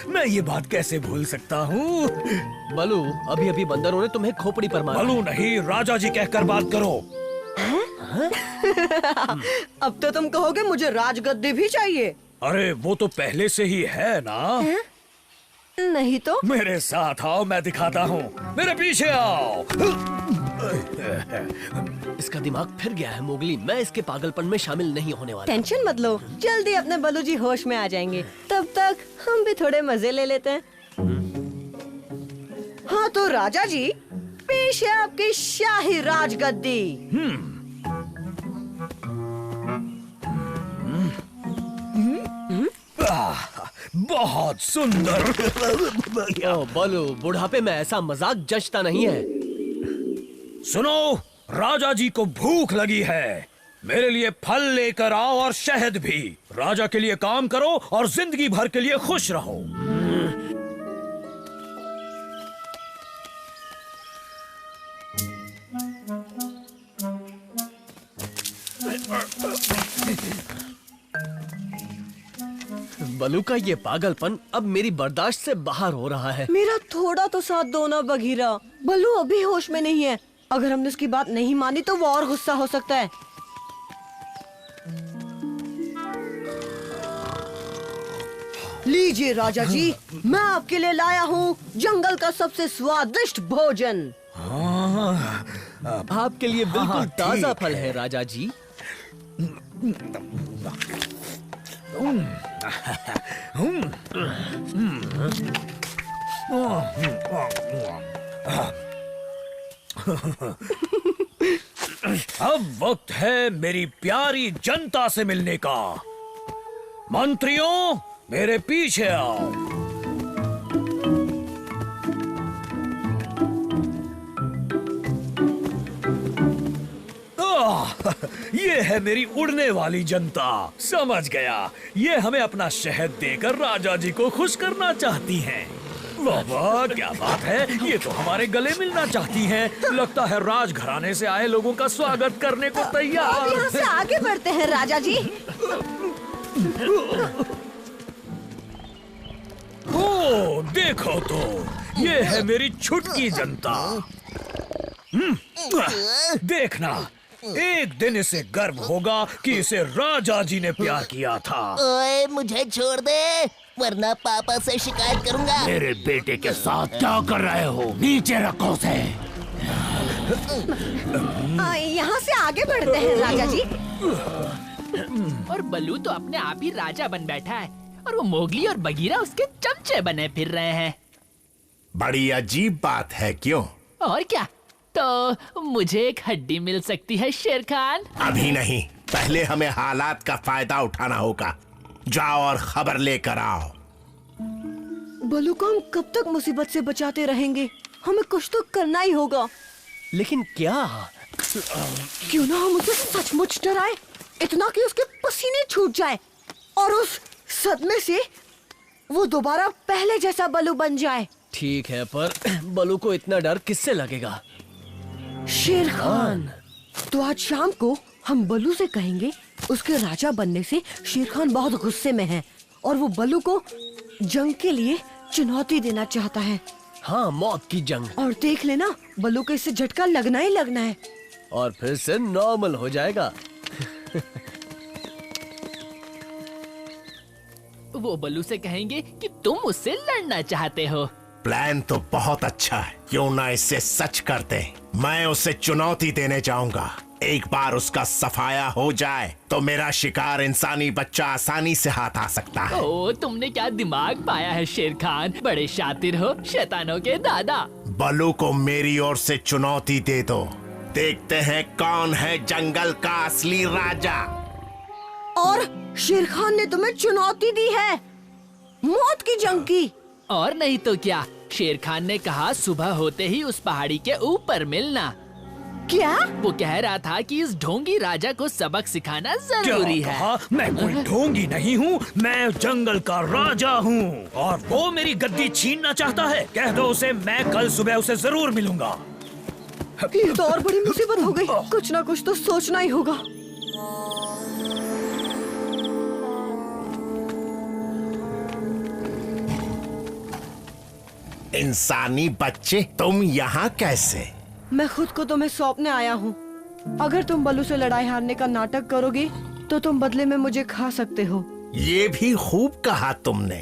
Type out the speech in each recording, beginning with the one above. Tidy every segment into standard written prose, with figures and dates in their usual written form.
मैं ये बात कैसे भूल सकता हूँ। बलू, अभी अभी बंदरों ने तुम्हें खोपड़ी पर मारा। बलू नहीं, राजा जी कहकर बात करो। अब तो तुम कहोगे मुझे राजगद्दी भी चाहिए। अरे वो तो पहले से ही है ना। नहीं तो मेरे साथ आओ, मैं दिखाता हूँ। मेरे पीछे आओ। इसका दिमाग फिर गया है मोगली। मैं इसके पागलपन में शामिल नहीं होने वाला। टेंशन मत लो, जल्दी अपने बलू जी होश में आ जाएंगे। तब तक हम भी थोड़े मजे ले लेते हैं। हाँ तो राजा जी, पेश है आपकी शाही राजगद्दी। बहुत सुंदर। ओ बलू, बुढ़ापे में ऐसा मजाक जचता नहीं है। सुनो, राजा जी को भूख लगी है। मेरे लिए फल लेकर आओ और शहद भी। राजा के लिए काम करो और जिंदगी भर के लिए खुश रहो। बलू का ये पागलपन अब मेरी बर्दाश्त से बाहर हो रहा है। मेरा थोड़ा तो साथ दो ना बघीरा। बलू अभी होश में नहीं है। अगर हमने उसकी बात नहीं मानी तो वो और गुस्सा हो सकता है। लीजिए राजा जी, मैं आपके लिए लाया हूँ जंगल का सबसे स्वादिष्ट भोजन। आपके लिए बिल्कुल ताजा फल है राजा जी। अब वक्त है मेरी प्यारी जनता से मिलने का। मंत्रियों, मेरे पीछे आओ। ये है मेरी उड़ने वाली जनता। समझ गया, ये हमें अपना शहद देकर राजा जी को खुश करना चाहती हैं। वाह वाह, क्या बात है। ये तो हमारे गले मिलना चाहती हैं। लगता है राजघराने से आए लोगों का स्वागत करने को तैयार। यहाँ से आगे बढ़ते हैं राजा जी। ओ देखो तो, ये है मेरी छुटकी जनता। देखना, एक दिन इसे गर्व होगा कि इसे राजा जी ने प्यार किया था। ओए मुझे छोड़ दे, वरना पापा से शिकायत करूंगा। मेरे बेटे के साथ क्या कर रहे हो? नीचे रखो उसे। यहाँ से आगे बढ़ते हैं राजा जी। और बल्लू तो अपने आप ही राजा बन बैठा है और वो मोगली और बगीरा उसके चमचे बने फिर रहे हैं। बड़ी अजीब बात है, क्यों? और क्या, तो मुझे एक हड्डी मिल सकती है शेर खान? अभी नहीं, पहले हमें हालात का फायदा उठाना होगा। जाओ और खबर लेकर आओ। बलू को हम कब तक मुसीबत से बचाते रहेंगे? हमें कुछ तो करना ही होगा। लेकिन क्या? क्यों ना हम उसे सचमुच डराए, इतना कि उसके पसीने छूट जाए और उस सदमे से वो दोबारा पहले जैसा बलू बन जाए। ठीक है, पर बलू को इतना डर किससे लगेगा? शेर खान। तो आज शाम को हम बलू से कहेंगे उसके राजा बनने से शेर खान बहुत गुस्से में है और वो बलू को जंग के लिए चुनौती देना चाहता है। हाँ, मौत की जंग। और देख लेना, बलू को इससे झटका लगना ही लगना है और फिर से नॉर्मल हो जाएगा। वो बल्लू से कहेंगे कि तुम उससे लड़ना चाहते हो। प्लान तो बहुत अच्छा है, क्यों ना इससे सच करते। मैं उसे चुनौती देने जाऊंगा। एक बार उसका सफाया हो जाए तो मेरा शिकार इंसानी बच्चा आसानी से हाथ आ सकता है। ओ, तुमने क्या दिमाग पाया है शेर खान, बड़े शातिर हो शैतानों के दादा। बलू को मेरी ओर से चुनौती दे दो, देखते हैं कौन है जंगल का असली राजा। और शेर खान ने तुम्हें चुनौती दी है, मौत की जंग की। और नहीं तो क्या, शेर खान ने कहा सुबह होते ही उस पहाड़ी के ऊपर मिलना। क्या? वो कह रहा था कि इस ढोंगी राजा को सबक सिखाना जरूरी है। कहा? मैं कोई ढोंगी नहीं हूँ, मैं जंगल का राजा हूँ और वो मेरी गद्दी छीनना चाहता है। कह दो उसे, मैं कल सुबह उसे जरूर मिलूंगा। ये तो और बड़ी मुसीबत हो गई, कुछ ना कुछ तो सोचना ही होगा। इंसानी बच्चे, तुम यहाँ कैसे? मैं खुद को तुम्हें सौंपने आया हूँ। अगर तुम बलू से लड़ाई हारने का नाटक करोगे तो तुम बदले में मुझे खा सकते हो। ये भी खूब कहा तुमने,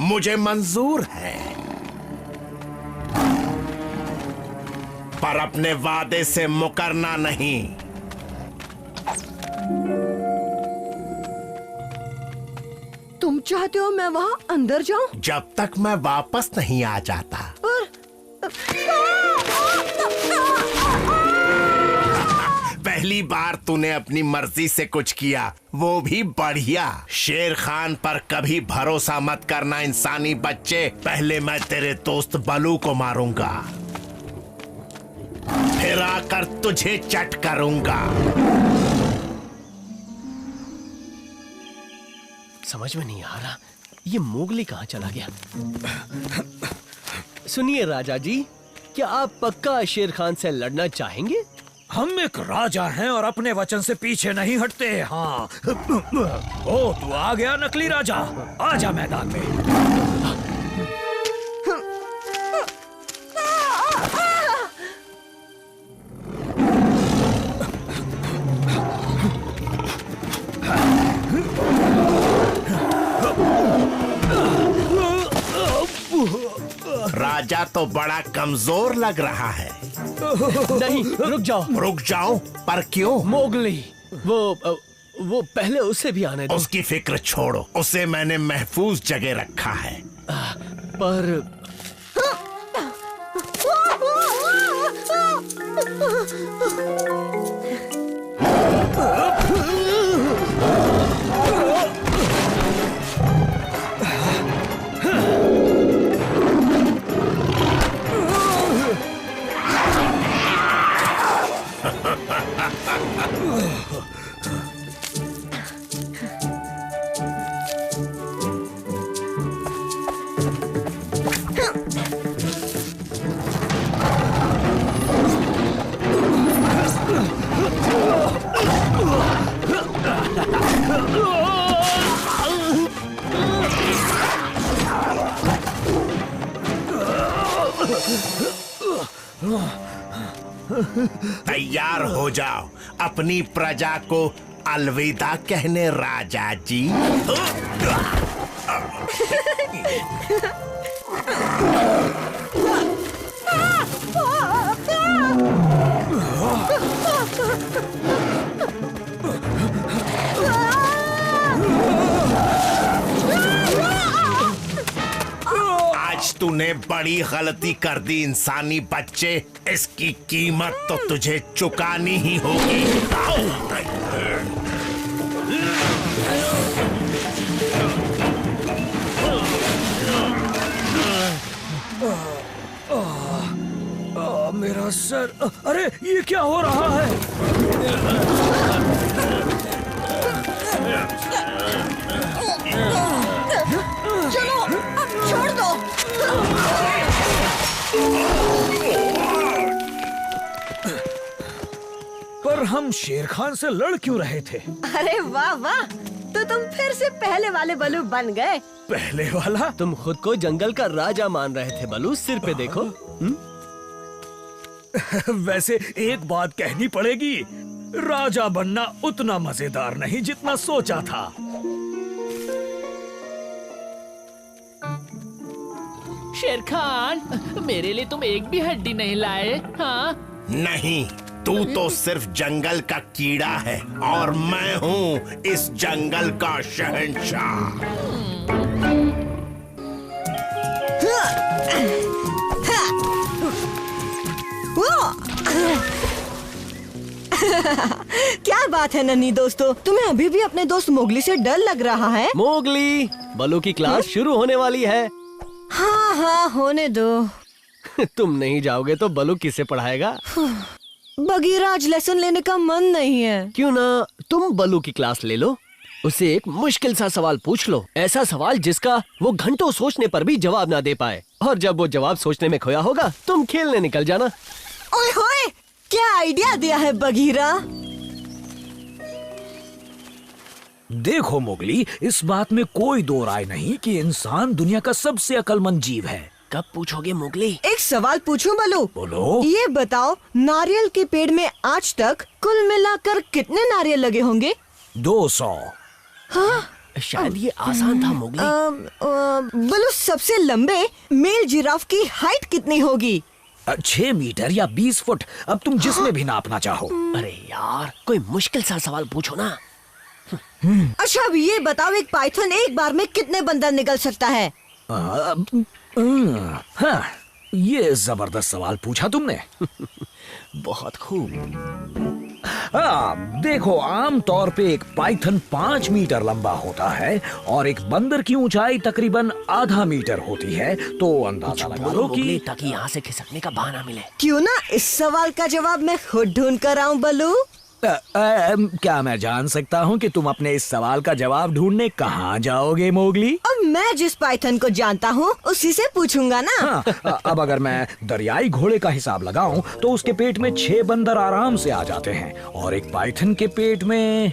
मुझे मंजूर है, पर अपने वादे से मुकरना नहीं। तुम चाहते हो मैं वहाँ अंदर जाऊँ? जब तक मैं वापस नहीं आ जाता। पहली बार तूने अपनी मर्जी से कुछ किया, वो भी बढ़िया। शेर खान पर कभी भरोसा मत करना इंसानी बच्चे। पहले मैं तेरे दोस्त बलू को मारूंगा, फिर आकर तुझे चट करूंगा। समझ में नहीं आ रहा ये मोगली कहाँ चला गया। सुनिए राजा जी, क्या आप पक्का शेर खान से लड़ना चाहेंगे? हम एक राजा हैं और अपने वचन से पीछे नहीं हटते। हाँ। ओ, तू आ गया नकली राजा, आजा मैदान में। राजा तो बड़ा कमजोर लग रहा है। नहीं, रुक जाओ। रुक जाओ? पर क्यों? मोगली, वो पहले उसे भी आने दो। उसकी फिक्र छोड़ो, उसे मैंने महफूज जगह रखा है। पर तैयार हो जाओ अपनी प्रजा को अलविदा कहने राजा जी। आज तूने बड़ी गलती कर दी इंसानी बच्चे, इसकी कीमत तो तुझे चुकानी ही होगी। मेरा सर, अरे ये क्या हो रहा है? चलो, अब छोड़ दो। पर हम शेर खान से लड़ क्यों रहे थे? अरे वाह वाह, तो तुम फिर से पहले वाले बलू बन गए। पहले वाला? तुम खुद को जंगल का राजा मान रहे थे बलू, सिर पे देखो। वैसे एक बात कहनी पड़ेगी, राजा बनना उतना मजेदार नहीं जितना सोचा था। शेर खान, मेरे लिए तुम एक भी हड्डी नहीं लाए? हाँ? नहीं, तू तो सिर्फ जंगल का कीड़ा है और मैं हूँ इस जंगल का शहंशाह। क्या बात है नन्ही दोस्तों, तुम्हें अभी भी अपने दोस्त मोगली से डर लग रहा है? मोगली, बलू की क्लास शुरू होने वाली है। हाँ हाँ, होने दो। तुम नहीं जाओगे तो बलू किसे पढ़ाएगा? बगीरा आज लेसन लेने का मन नहीं है। क्यों ना तुम बलू की क्लास ले लो, उसे एक मुश्किल सा सवाल पूछ लो, ऐसा सवाल जिसका वो घंटों सोचने पर भी जवाब ना दे पाए, और जब वो जवाब सोचने में खोया होगा तुम खेलने निकल जाना। ओए होए, क्या आइडिया दिया है बगीरा। देखो मोगली, इस बात में कोई दो राय नहीं कि इंसान दुनिया का सबसे अक्लमंद जीव है। कब पूछोगे मोगली? एक सवाल पूछूं बलू? बोलो। ये बताओ, नारियल के पेड़ में आज तक कुल मिलाकर कितने नारियल लगे होंगे? 200। शायद ये आसान था मोगली। बलू, सबसे लंबे मेल जिराफ की हाइट कितनी होगी? 6 मीटर या 20 फुट, अब तुम जिसमें भी नापना चाहो। अरे यार, कोई मुश्किल सा सवाल पूछो ना। अच्छा, अब ये बताओ, एक पाइथन एक बार में कितने बंदर निकल सकता है? हाँ, ये जबरदस्त सवाल पूछा तुमने। बहुत खूब। हाँ, देखो, आम तौर पे एक पाइथन 5 मीटर लंबा होता है और एक बंदर की ऊंचाई तकरीबन आधा मीटर होती है, तो अंदाजा लगा लो कि ताकि यहाँ से खिसकने का बहाना मिले। क्यों ना इस सवाल का जवाब मैं खुद ढूंढ कर आऊं बलू? क्या मैं जान सकता हूँ कि तुम अपने इस सवाल का जवाब ढूंढने कहाँ जाओगे मोगली? अब मैं जिस पाइथन को जानता हूँ उसी से पूछूंगा ना। हाँ, अब अगर मैं दरियाई घोड़े का हिसाब लगाऊं तो उसके पेट में 6 बंदर आराम से आ जाते हैं और एक पाइथन के पेट में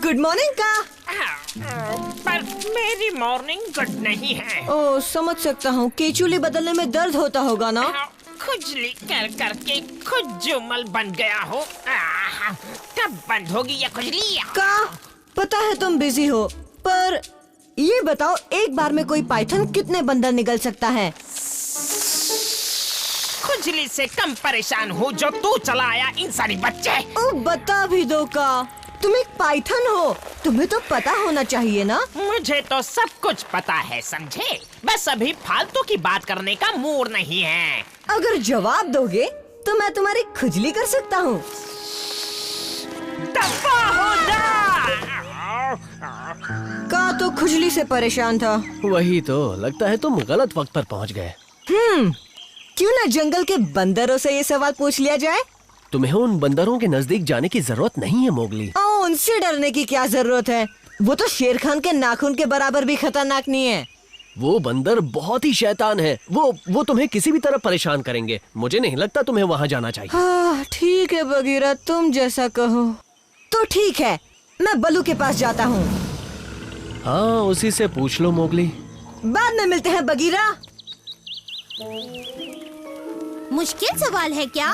गुड मॉर्निंग का। पर मेरी मॉर्निंग गुड नहीं है। ओ, समझ सकता हूँ, केचुली बदलने में दर्द होता होगा ना। खुजली कर करके खुद जुमल बन गया हो। कब बंद होगी ये खुजली? का पता है तुम बिजी हो, पर ये बताओ, एक बार में कोई पाइथन कितने बंदर निकल सकता है? खुजली से कम परेशान हो जो तू चला आया इंसानी बच्चे। ओ, बता भी दो का, तुम एक पाइथन हो, तुम्हें तो पता होना चाहिए ना। मुझे तो सब कुछ पता है, समझे? बस अभी फालतू की बात करने का मूड नहीं है। अगर जवाब दोगे तो मैं तुम्हारी खुजली कर सकता हूँ। दफा हो जा। का तो खुजली से परेशान था। वही तो, लगता है तुम गलत वक्त पर पहुंच गए। क्यों ना जंगल के बंदरों से ये सवाल पूछ लिया जाए? तुम्हें उन बंदरों के नजदीक जाने की जरूरत नहीं है मोगली। उनसे डरने की क्या जरूरत है? वो तो शेर खान के नाखून के बराबर भी खतरनाक नहीं है। वो बंदर बहुत ही शैतान है। वो तुम्हें किसी भी तरह परेशान करेंगे। मुझे नहीं लगता तुम्हें वहाँ जाना चाहिए। हाँ, ठीक है बगीरा, तुम जैसा कहो। तो ठीक है, मैं बलू के पास जाता हूँ। हाँ, उसी से पूछ लो मोगली। बाद में मिलते हैं बगीरा। मुश्किल सवाल है क्या?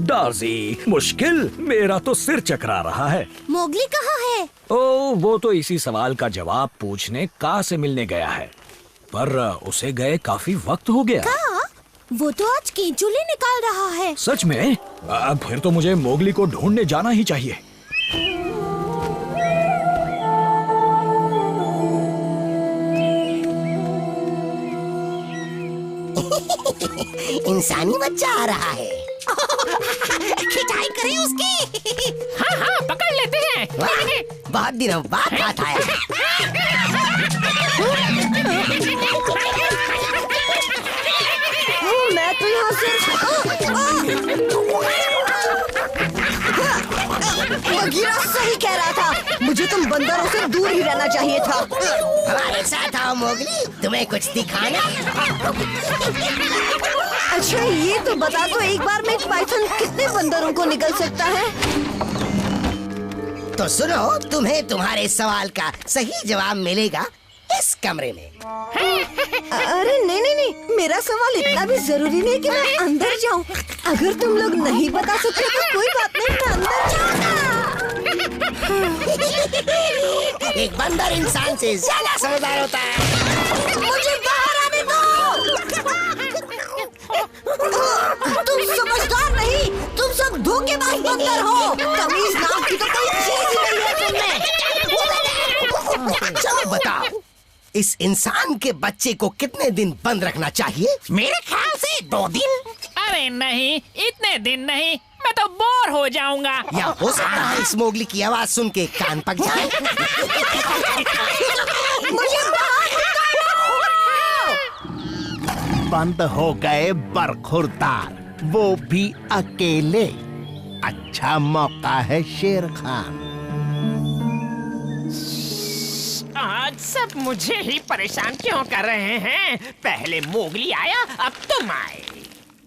डार्जी, मुश्किल? मेरा तो सिर चकरा रहा है। मोगली कहाँ है? ओ, वो तो इसी सवाल का जवाब पूछने का से मिलने गया है, पर उसे गए काफी वक्त हो गया। का? वो तो आज केंचुली निकाल रहा है। सच में? फिर तो मुझे मोगली को ढूंढने जाना ही चाहिए। इंसानी बच्चा आ रहा है। खिंचाई करें उसकी। हाँ हाँ, पकड़ लेते हैं। बहुत दिनों बाद हाथ आया है। मैं तो यहाँ से बगीरा सही कह रहा था, मुझे तुम बंदरों से दूर ही रहना चाहिए था। हमारे साथ आओ मोगली, तुम्हें कुछ दिखाना। अच्छा, ये तो बता दो, एक बार में एक पाइथन कितने बंदरों को निकल सकता है? तो सुनो, तुम्हें तुम्हारे सवाल का सही जवाब मिलेगा इस कमरे में। अरे नहीं नहीं नहीं, मेरा सवाल इतना भी जरूरी नहीं कि मैं अंदर जाऊं। अगर तुम लोग नहीं बता सकते तो कोई बात नहीं, मैं अंदर जाऊंगा। एक बंदर इंसान से ज्यादा समझदार होता है। मुझे बाहर आने दो। तुम समझदार नहीं, तुम सब धोखेबाज बंदर हो। तमीज नाम की तो कोई चीज ही नहीं है तुम में। चलो बताओ, इस इंसान के बच्चे को कितने दिन बंद रखना चाहिए? मेरे ख्याल से 2 दिन। अरे नहीं, इतने दिन नहीं, मैं तो बोर हो जाऊंगा। या हो सकता है इस मोगली की आवाज सुन के कान पक जाए। मुझे बाहर निकालो। बंद हो गए बरखुरदार, वो भी अकेले। अच्छा मौका है शेर खान। आज सब मुझे ही परेशान क्यों कर रहे हैं? पहले मोगली आया, अब तुम आए।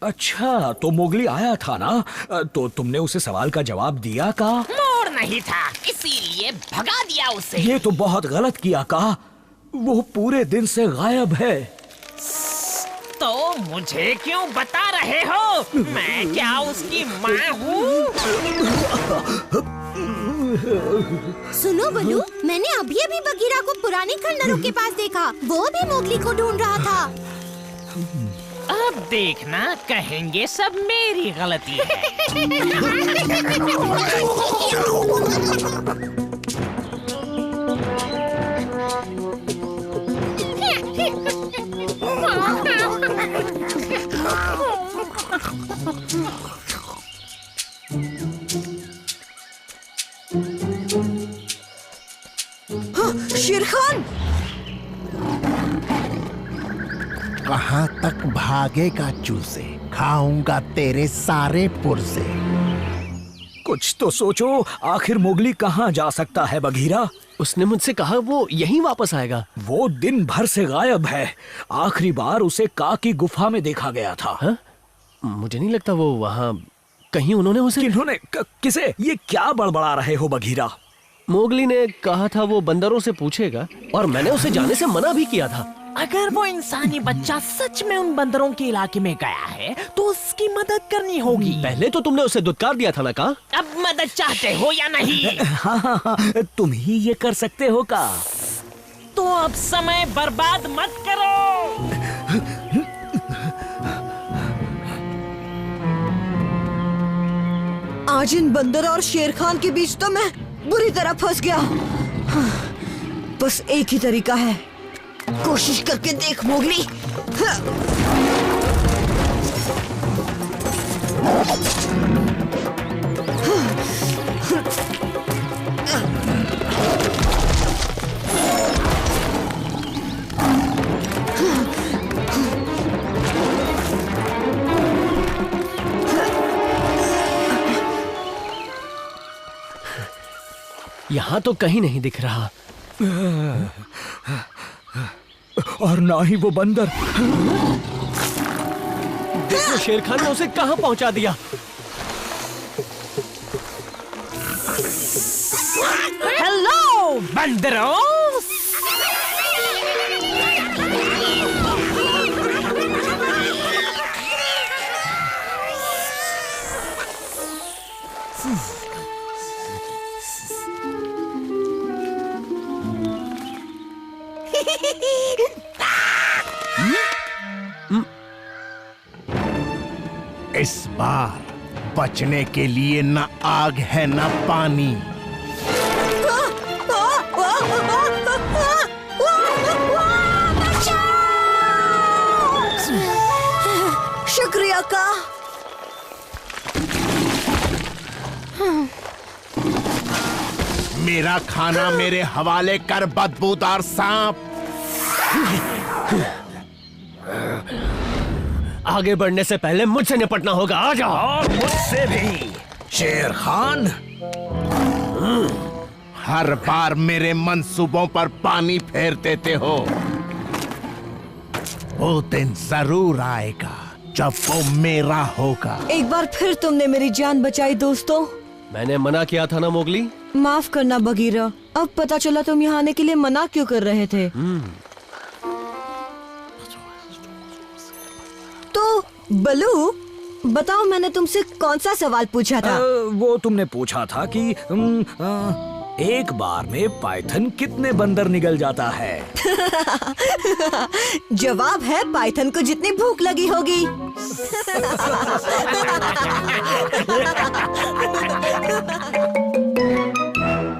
अच्छा, तो मोगली आया था ना, तो तुमने उसे सवाल का जवाब दिया का? मोर नहीं था, इसीलिए भगा दिया उसे। ये तो बहुत गलत किया का। वो पूरे दिन से गायब है। तो मुझे क्यों बता रहे हो? मैं क्या उसकी माँ हूँ? सुनो बलू, मैंने अभी बगीरा को पुराने खंडरों के पास देखा। वो भी मोगली को ढूंढ रहा था। अब देखना, कहेंगे सब मेरी गलती है। शेर खान, कहाँ तक भागेगा चूसे? खाऊंगा तेरे सारे पुर्जे। कुछ तो सोचो, आखिर मोगली कहाँ जा सकता है बघीरा? उसने मुझसे कहा वो यहीं वापस आएगा। वो दिन भर से गायब है। आखिरी बार उसे का की गुफा में देखा गया था। हाँ? मुझे नहीं लगता वो वहाँ कहीं उन्होंने उसे। किन्होंने? किसे? ये क्या बड़बड़ा रहे हो बघीरा? मोगली ने कहा था वो बंदरों से पूछेगा, और मैंने उसे जाने से मना भी किया था। अगर वो इंसानी बच्चा सच में उन बंदरों के इलाके में गया है, तो उसकी मदद करनी होगी। पहले तो तुमने उसे दुत्कार दिया था ना का? अब मदद चाहते हो या नहीं? हाँ हाँ हाँ, तुम ही ये कर सकते हो का? तो अब समय बर्बाद मत करो। आज इन बंदर और शेर खान के बीच तो मैं बुरी तरह फंस गया। हाँ, बस एक ही तरीका है, कोशिश करके देख मोगली। यहाँ तो कहीं नहीं दिख रहा, और ना ही वो बंदर। देखो शेर खान ने उसे कहाँ पहुँचा दिया। हेलो बंदरों, इस बार बचने के लिए न आग है न पानी। शुक्रिया का। मेरा खाना मेरे हवाले कर, बदबूदार सांप। आगे बढ़ने से पहले मुझसे निपटना होगा। आ जाओ। और मुझसे भी शेर खान। हर बार मेरे मंसूबों पर पानी फेर देते हो। वो दिन जरूर आएगा जब वो मेरा होगा। एक बार फिर तुमने मेरी जान बचाई दोस्तों। मैंने मना किया था ना मोगली। माफ करना बगीरा, अब पता चला तुम यहाँ आने के लिए मना क्यों कर रहे थे। तो बलू बताओ, मैंने तुमसे कौन सा सवाल पूछा था? वो तुमने पूछा था कि एक बार में पाइथन कितने बंदर निगल जाता है? जवाब है पाइथन को जितनी भूख लगी होगी।